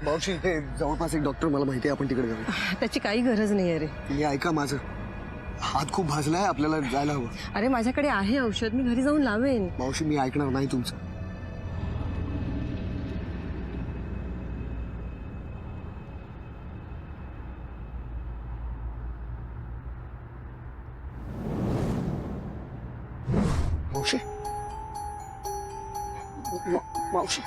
मावशी हे जवळपास एक डॉक्टर मला माहिती आहे, आपण तिकडे जाऊ. त्याची काही गरज नाही रे. मी ऐका माझं, हात खूप भाजलाय, आपल्याला जायला हवं. अरे माझ्याकडे आहे औषध, मी घरी जाऊन लावेन. मावशी मी ऐकणार नाही तुमचं. मावशी मावशी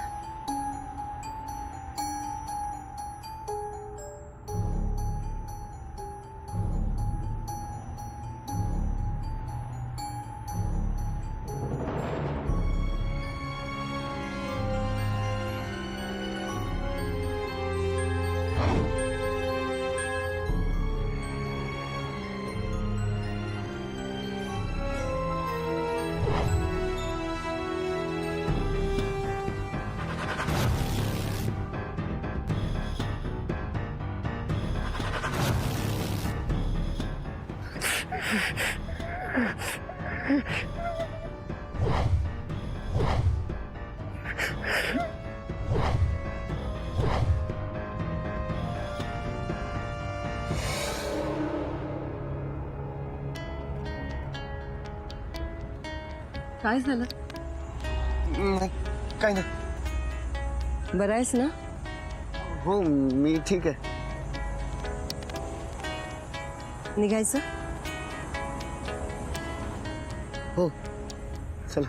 काय झालं? नाही, काय नाही. बरं आहेस ना? हो मी ठीक आहे. निघायचं? हो चला.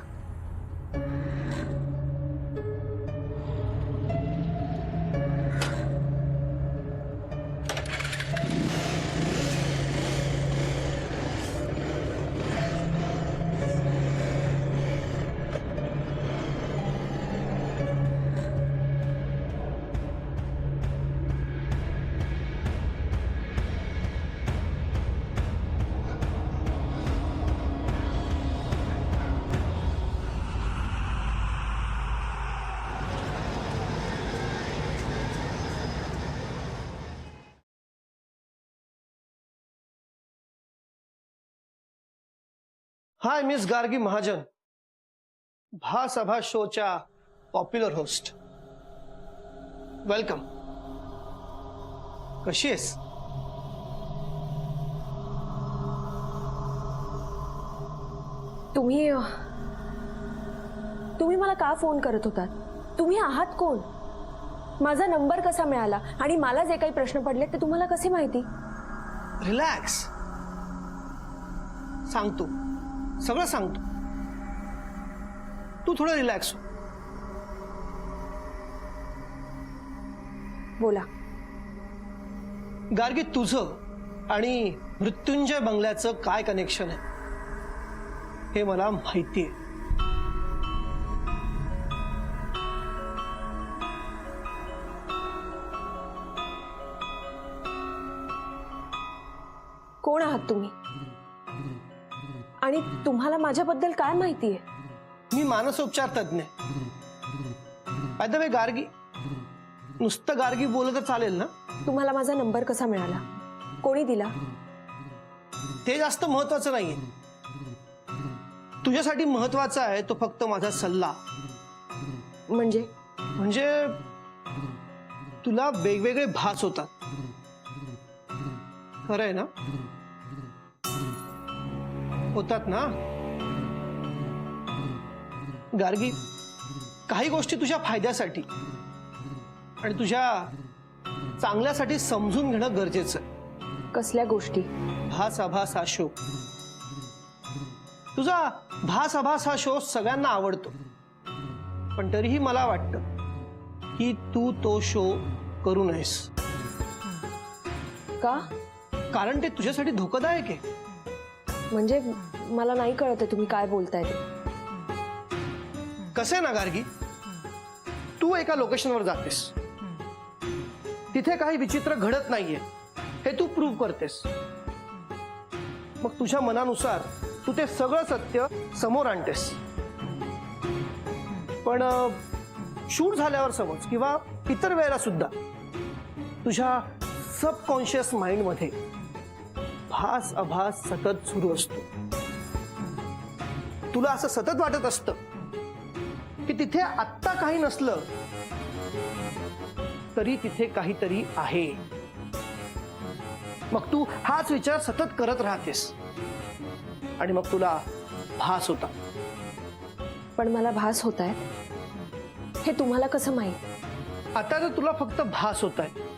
हाय मिस गार्गी महाजन, भासभा शोच्या पॉप्युलर होस्ट. वेलकम. कशी आहेस? तुम्ही मला का फोन करत होतात? तुम्ही आहात कोण? माझा नंबर कसा मिळाला आणि मला जे काही प्रश्न पडले ते तुम्हाला कसे माहिती? रिलॅक्स, सांगतो, सगळं सांगतो. तू थोडं रिलॅक्स हो. बोला. गार्गी, तुझं आणि मृत्युंजय बंगल्याचं काय कनेक्शन आहे हे मला माहिती आहे. कोण आहात तुम्ही आणि तुम्हाला माझ्याबद्दल काय माहिती आहे? मी मानसोपचार तज्ञ. बाय द वे गार्गी, नुसतं गार्गी बोललं तर चालेल ना? तुम्हाला माझा नंबर कसा मिळाला? कोणी दिला? ते जास्त महत्वाचं नाहीये. तुझ्यासाठी महत्वाचा आहे तो फक्त माझा सल्ला. म्हणजे तुला वेगवेगळे भास होतात, खरं आहे ना? होतात ना गार्गी? काही गोष्टी तुझ्या फायद्यासाठी आणि तुझ्या चांगल्यासाठी समजून घेणं गरजेचं आहे. कसल्या गोष्टी? भास हा शो, तुझा भास हा शो सगळ्यांना आवडतो, पण तरीही मला वाटतं की तू तो शो करू नयेस. का? कारण ते तुझ्यासाठी धोकादायक आहे. म्हणजे मला नाही कळत तुम्ही काय बोलताय ते. कसं आहे ना गार्गी, तू एका लोकेशनवर जातेस, तिथे काही विचित्र घडत नाहीये हे तू प्रूव्ह करतेस. मग तुझ्या मनानुसार तू ते सगळं सत्य समोर आणतेस. पण शूट झाल्यावर समज किंवा इतर वेळेला सुद्धा तुझ्या सबकॉन्शियस माइंड मध्ये भास अभास सतत सुरू असतो. तुला असं सतत वाटत असतं की तिथे आत्ता काही नसलं तरी तिथे काहीतरी आहे. मग तू हाच विचार सतत करत राहतेस आणि मग तुला भास होता. पण मला भास होत आहेत हे तुम्हाला कसं माहीत? आता तर तुला फक्त भास होत आहे,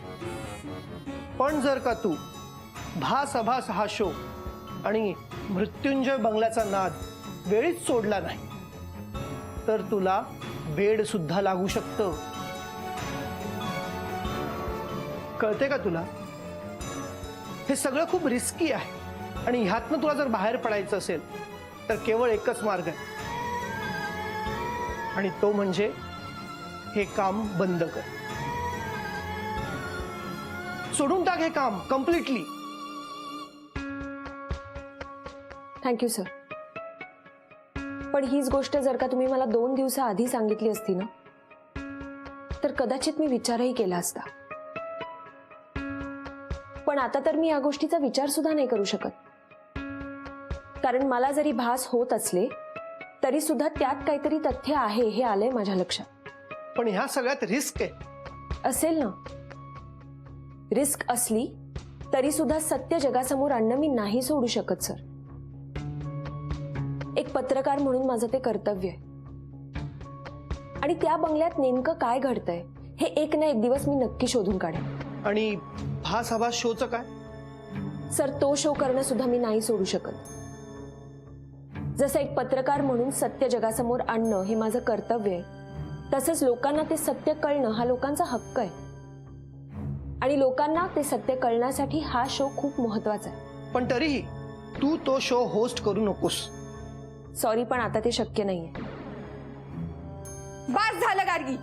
पण जर का तू भास आभास हा शो आणि मृत्युंजय बंगल्याचा नाद वेळीच सोडला नाही तर तुला बेड सुद्धा लागू शकतं. कळते का तुला? हे सगळं खूप रिस्की आहे आणि ह्यातनं तुला जर बाहेर पडायचं असेल तर केवळ एकच मार्ग आहे आणि तो म्हणजे हे काम बंद कर. सोडून टाक हे काम कम्प्लिटली. Thank you sir. पण हीच गोष्ट जर का तुम्ही मला 2 दिवसाआधी सांगितली असती ना तर कदाचित मी विचारही केला असता. पण आता तर मी या गोष्टीचा विचार सुद्धा नाही करू शकत, कारण मला जरी भास होत असले तरी सुद्धा त्यात काहीतरी तथ्य आहे हे आलंय माझ्या लक्षात. पण ह्या सगळ्यात रिस्क आहे. असेल ना, रिस्क असली तरी सुद्धा सत्य जगासमोर आणणं मी नाही सोडू शकत सर. एक पत्रकार म्हणून माझं ते कर्तव्य आहे आणि त्या बंगल्यात नेमकं काय घडतंय हे एक ना एक दिवस मी नक्की शोधून काढेन. आणि भास आभास शोचं काय? सर, तो शो करणं सुद्धा मी नाही सोडू शकत. जसं एक पत्रकार म्हणून सत्य जगासमोर आणणं हे माझं कर्तव्य आहे, तसंच लोकांना ते सत्य कळणं हा लोकांचा हक्क आहे आणि लोकांना ते सत्य कळण्यासाठी हा शो खूप महत्वाचा आहे. पण तरीही तू तो शो होस्ट करू नकोस. सॉरी, पण आता ते शक्य नाहीये. बस झालं गार्गी.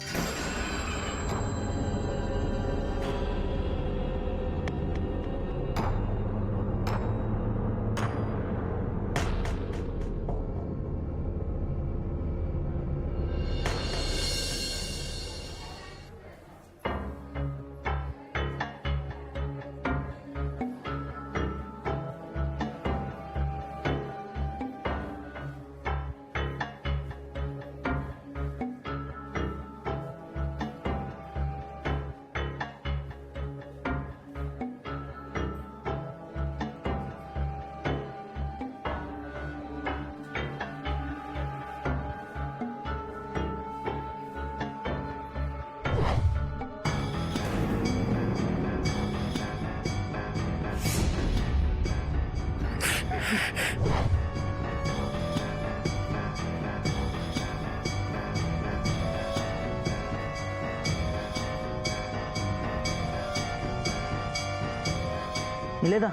निलेदा,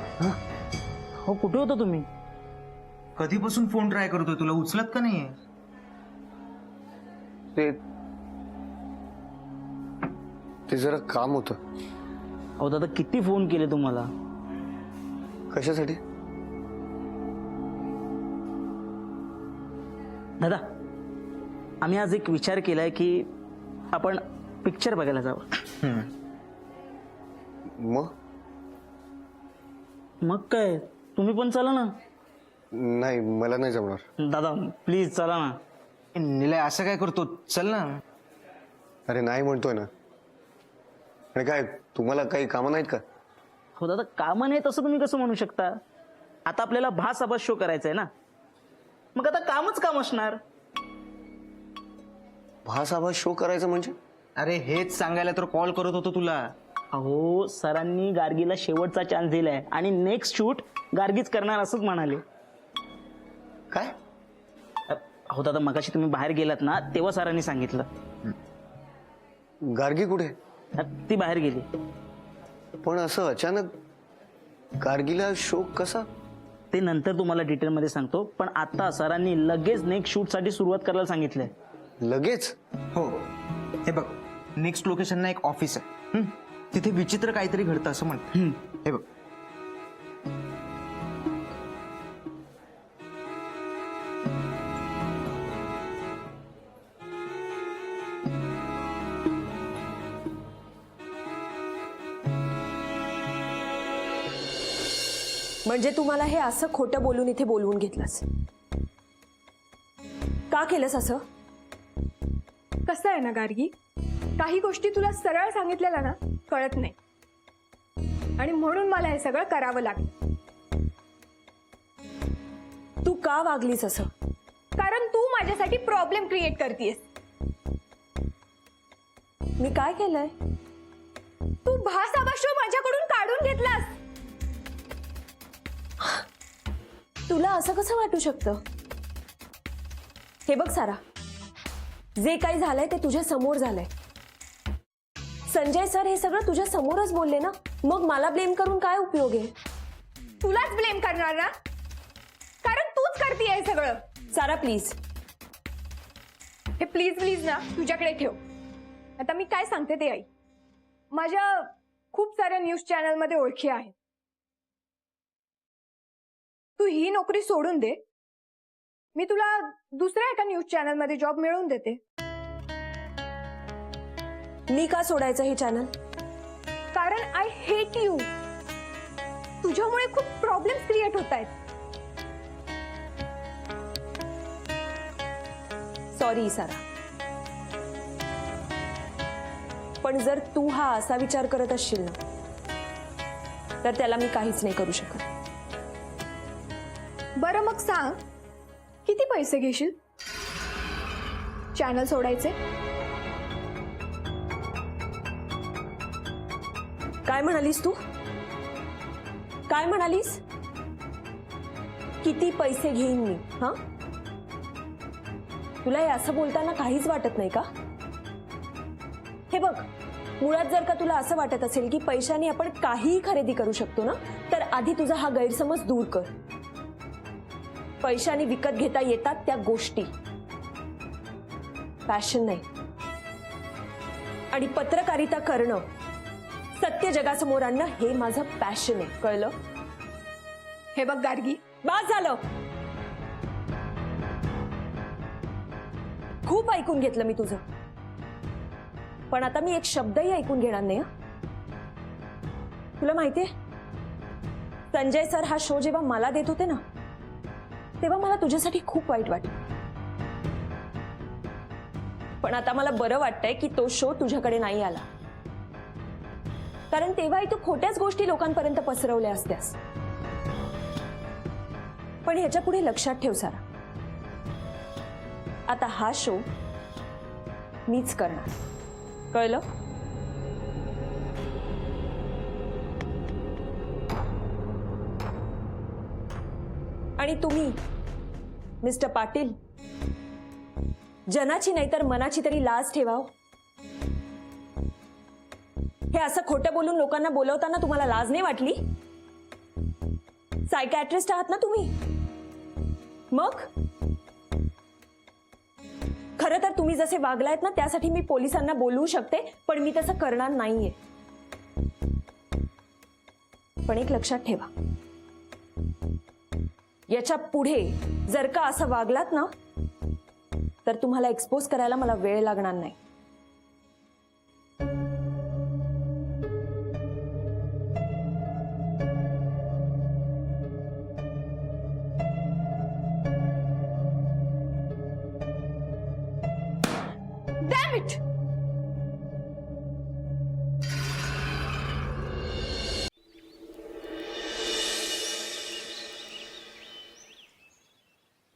हो कुठे होता तुम्ही? कधीपासून फोन ट्राय करतोय, तुला उचलत का नाहीये? ते जरा काम होतं. अहो दादा, किती फोन केले तुम्हाला. कशासाठी? दादा, आम्ही आज एक विचार केलाय की आपण पिक्चर बघायला जावं. मग काय, तुम्ही पण चला ना. नाही, मला नाही जमणार. दादा प्लीज चला ना. निलय असं काय करतो, चल ना. अरे नाही म्हणतोय ना. आणि काय तुम्हाला काही कामं नाहीत का? हो दादा, कामं नाही तसं तुम्ही कसं म्हणू शकता. आता आपल्याला भास आभास शो करायचा आहे ना, मग आता कामच काम असणार. भास आभास शो करायचं म्हणजे? अरे हेच सांगायला तर कॉल करत होतो तुला. अहो, सरांनी गार्गीला शेवटचा चान्स दिलाय आणि नेक्स्ट शूट गार्गीच करणार असंच म्हणाले. काय? हो दादा, मगाशी तुम्ही बाहेर गेलात ना तेव्हा सरांनी सांगितलं. गार्गी कुठे? ती बाहेर गेली. पण असं अचानक गार्गीला शो कसा? ते नंतर तुम्हाला डिटेलमध्ये सांगतो, पण आता सरांनी लगेच नेक्स्ट शूटसाठी सुरुवात करायला सांगितलंय. लगेच? हो, हे बघ, नेक्स्ट लोकेशनला एक ऑफिस आहे. तिथे विचित्र काहीतरी घडतं असं म्हणत. हे बघ, म्हणजे तुम्हाला हे असं खोटं बोलून इथे बोलवून घेतलंस? का केलंस असं? कसं आहे ना गार्गी, काही गोष्टी तुला सरळ सांगितलेल्या ना कळत नाही आणि म्हणून मला हे सगळं करावं लागलं. तू का वागलीस असं? कारण तू माझ्यासाठी प्रॉब्लेम क्रिएट करतेस. मी काय केलंय? तू भासाबा शो माझ्याकडून काढून घेतलास. तुला असं कसं वाटू शकतं? हे बघ सारा, जे काही झालंय ते तुझ्या समोर झालंय. संजय सर हे सगळं तुझ्या समोरच बोलले ना, मग मला ब्लेम करून काय उपयोग आहे? तुलाच ब्लेम करणार ना, कारण तूच करतीये हे सगळं. सारा प्लीज. हे प्लीज प्लीज ना तुझ्याकडे ठेव. आता मी काय सांगते ते ऐक. माझ्या खूप साऱ्या न्यूज चॅनलमध्ये ओळखी आहेत. तू ही नोकरी सोडून दे, मी तुला दुसऱ्या एका न्यूज चॅनलमध्ये जॉब मिळवून देते. मी का सोडायचं हे चॅनल? कारण आय हेट यू. तुझ्यामुळे खूप प्रॉब्लेम्स क्रिएट होत आहेत. सॉरी सारा, पण जर तू हा असा विचार करत असशील ना, तर त्याला मी काहीच नाही करू शकत. बरं मग सांग, किती पैसे घेशील चॅनल सोडायचे? काय म्हणालीस तू? काय म्हणालीस? किती पैसे घेईन मी? हा, तुला हे असं बोलताना काहीच वाटत नाही का? हे बघ, मुळात जर का तुला असं वाटत असेल की पैशाने आपण काहीही खरेदी करू शकतो ना, तर आधी तुझा हा गैरसमज दूर कर. पैशाने विकत घेता येतात त्या गोष्टी, पॅशन नाही. आणि पत्रकारिता करणं, सत्य जगासमोर आणणं हे माझं पॅशन आहे, कळलं? हे बघ गार्गी, बस झालं. खूप ऐकून घेतलं मी तुझं, पण आता मी एक शब्दही ऐकून घेणार नाही. तुला माहितीये, संजय सर हा शो जेव्हा मला देत होते ना, तेव्हा मला तुझ्यासाठी खूप वाईट वाटलं. पण आता मला बरं वाटतंय की तो शो तुझ्याकडे नाही आला, कारण तेव्हाही तू खोट्याच गोष्टी लोकांपर्यंत पसरवल्या असत्यास. पण ह्याच्या पुढे लक्षात ठेव सारा, आता हा शो मीच करणार, कळलं? आणि तुम्ही मिस्टर पाटील, जनाची नाही तर मनाची तरी लाज ठेवाव. हे असं खोटं बोलून लोकांना बोलवताना तुम्हाला लाज नाही वाटली? सायकॅट्रिस्ट आहात ना तुम्ही? मग खरं तर तुम्ही जसे वागलायत ना, त्यासाठी मी पोलिसांना बोलवू शकते, पण मी तसं करणार नाहीये. पण एक लक्षात ठेवा, याच्या पुढे जर का असं वागलात ना, तर तुम्हाला एक्सपोज करायला मला वेळ लागणार नाही. Damn it!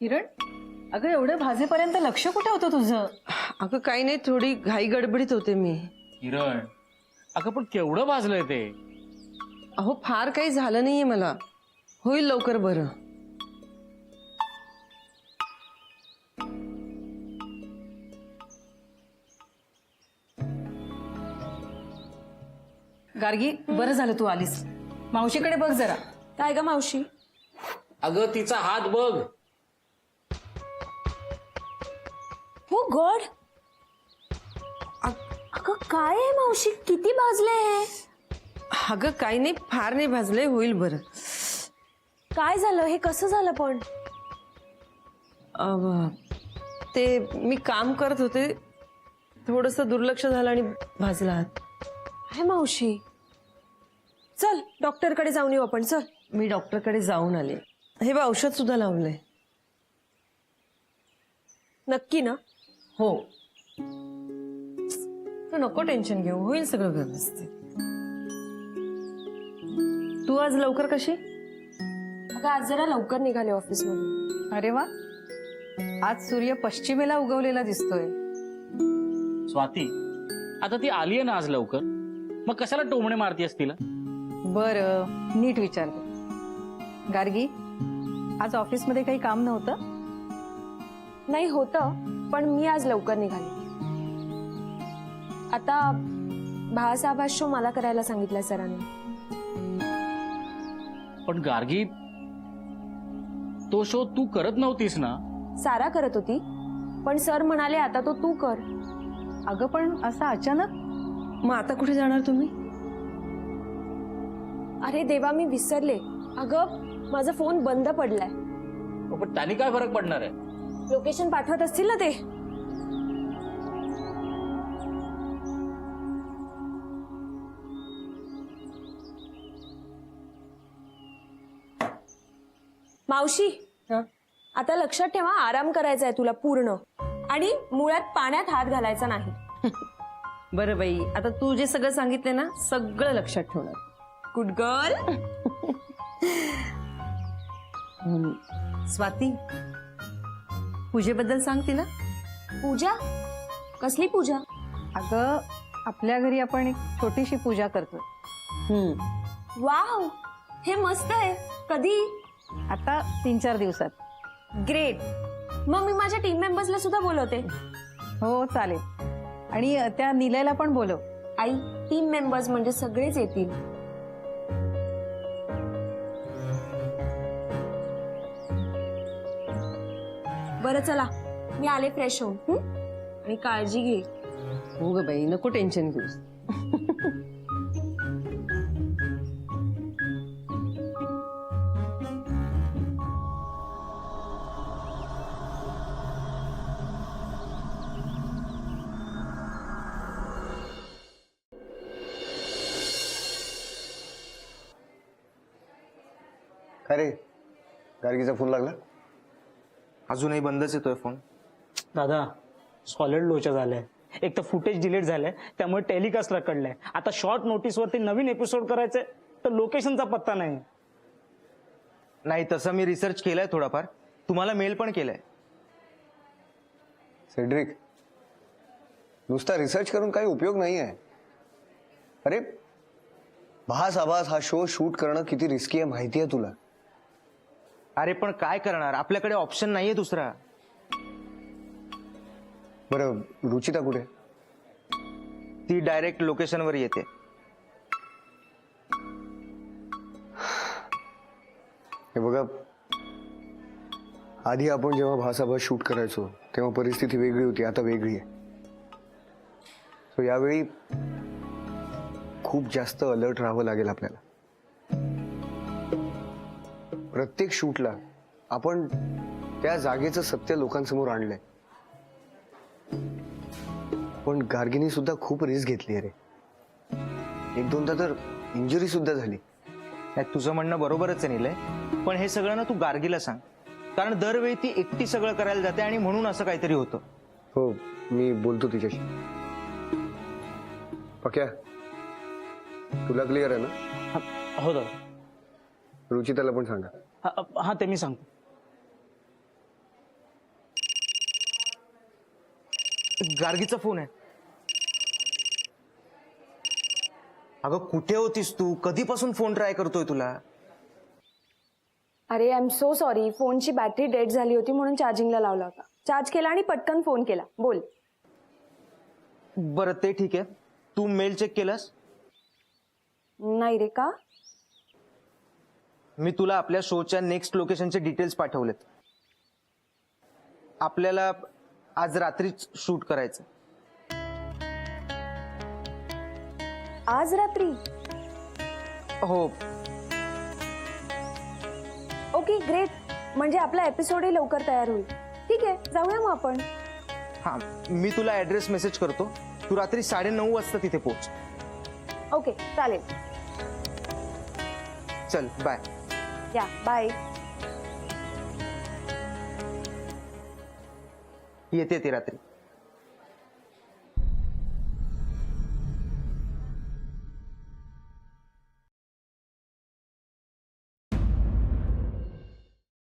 किरण, अगं एवढं भाजेपर्यंत लक्ष कुठे होतं तुझं? अगं काही नाही, थोडी घाई गडबडीत होते मी. किरण, अगं पण केवढं भाजलंय ते? अहो फार काही झालं नाहीये मला, होईल लवकर बरं. गार्गी, बरं झालं तू आलीस. मावशीकडे बघ जरा. काय ग मावशी? अगं तिचा हात बघ. हो गॉड, अगं काय आहे मावशी, किती भाजले हे? अगं काही नाही, फार नाही भाजलंय, होईल बरं. काय झालं? हे कसं झालं पण? ते मी काम करत होते, थोडंसं दुर्लक्ष झालं आणि भाजला हात. हे मावशी, चल डॉक्टरकडे जाऊन येऊ आपण. चल. मी डॉक्टरकडे जाऊन आले. हे बघ, औषध सुद्धा लावलंय. नक्की ना? हो. तू नको टेन्शन घेऊ, होईल सगळं व्यवस्थित. तू आज लवकर कशी? अगं आज जरा लवकर निघाले ऑफिसमधून. अरे वा, आज सूर्य पश्चिमेला उगवलेला दिसतोय. स्वाती, आता ती आली आहे ना आज लवकर, मग कशाला टोमणे मारतीयस तिला? बरं, नीट विचारते. गार्गी, आज ऑफिसमध्ये काही काम नव्हतं? नाही होतं, पण मी आज लवकर निघाले. आता भावासाहेब शो मला करायला सांगितलं सरांनी. पण गार्गी, तो शो तू करत नव्हतीस ना? सारा करत होती, पण सर म्हणाले आता तो तू कर. अगं पण असं अचानक? मग आता कुठे जाणार तुम्ही? अरे देवा, मी विसरले. अगं माझा फोन बंद पडलाय. पण त्याने काय फरक पडणार आहे? लोकेशन पाठवत असतील ना ते. मावशी, आता लक्षात ठेवा, आराम करायचा आहे तुला पूर्ण, आणि मुळात पाण्यात हात घालायचा नाही. बरं बाई, आता तू जे सगळं सांगितलं ना, सगळं लक्षात ठेवणार. Good girl. स्वाती, पूजेबद्दल सांग तिला. पूजा? कसली पूजा? अगं आपल्या घरी आपण एक छोटीशी पूजा करतोय. वाव, हे मस्त आहे. कधी? आता 3-4 दिवसात. ग्रेट. मग मी माझ्या टीम मेंबर्सला सुद्धा बोलवते. हो चालेल. आणि त्या निलयला पण बोलव. आई, टीम मेंबर्स म्हणजे सगळेच येतील. बरं चला, मी आले फ्रेश होऊन. आणि काळजी घे. हो ग बाई, नको टेन्शन घेऊस. काय रे, गार्गीचा फोन लागला? अजूनही बंदच येतोय फोन. दादा, सॉलिड लोचा झालाय. एक तर फुटेज डिलीट झालंय, त्यामुळे टेलिकास्ट रखडलाय. आता शॉर्ट नोटीसवरती नवीन एपिसोड करायचंय, तर लोकेशनचा पत्ता नाही. नाही, तसं मी रिसर्च केलाय थोडाफार, तुम्हाला मेल पण केलाय. सेड्रिक, नुसता रिसर्च करून काही उपयोग नाही आहे. अरे भास आभास हा शो शूट करणं किती रिस्की आहे माहिती आहे तुला? अरे पण काय करणार, आपल्याकडे ऑप्शन नाहीये दुसरा. बरं, रुचिता कुठे? ती डायरेक्ट लोकेशनवर येते. हे बघा, आधी आपण जेव्हा भासाभास शूट करायचो तेव्हा परिस्थिती वेगळी होती, आता वेगळी आहे. सो यावेळी खूप जास्त अलर्ट राहावं लागेल आपल्याला. प्रत्येक शूटला आपण त्या जागेचं सत्य लोकांसमोर आणलंय. पण गार्गीनी सुद्धा खूप रिस्क घेतली आहे रे. 1-2दा तर इंजुरी सुद्धा झाली. नाही, तुझं म्हणणं बरोबरच आहे निलय, पण हे सगळं ना तू गार्गीला सांग, कारण दरवेळी ती एकटी सगळं करायला जाते आणि म्हणून असं काहीतरी होतं. हो, मी बोलतो तिच्याशी. पक्या, तुला क्लिअर आहे ना? हो दादा. रुचिताला पण सांगा. हा, ते मी सांगतो. गार्गीचा फोन आहे. अगं कुठे होतीस तू? कधीपासून फोन ट्राय करतोय तुला? अरे आय एम सो सॉरी, फोनची बॅटरी डेड झाली होती म्हणून चार्जिंगला लावला होता. चार्ज केला आणि पटकन फोन केला. बोल. बरं ते ठीक आहे, तू मेल चेक केलास? नाही रे, का? मी तुला आपल्या शोच्या नेक्स्ट लोकेशनचे डिटेल्स पाठवलेत. आपल्याला आज रात्रीच शूट करायचं. आज रात्री? हो. ओके ग्रेट, म्हणजे आपला एपिसोडही लवकर तयार होईल. ठीक आहे, जाऊया मग आपण. हां, मी तुला ऍड्रेस मेसेज करतो. तू रात्री 9:30 वाजता तिथे पोहोच. ओके चालेल. चल बाय. या बाय. येते ती रात्री.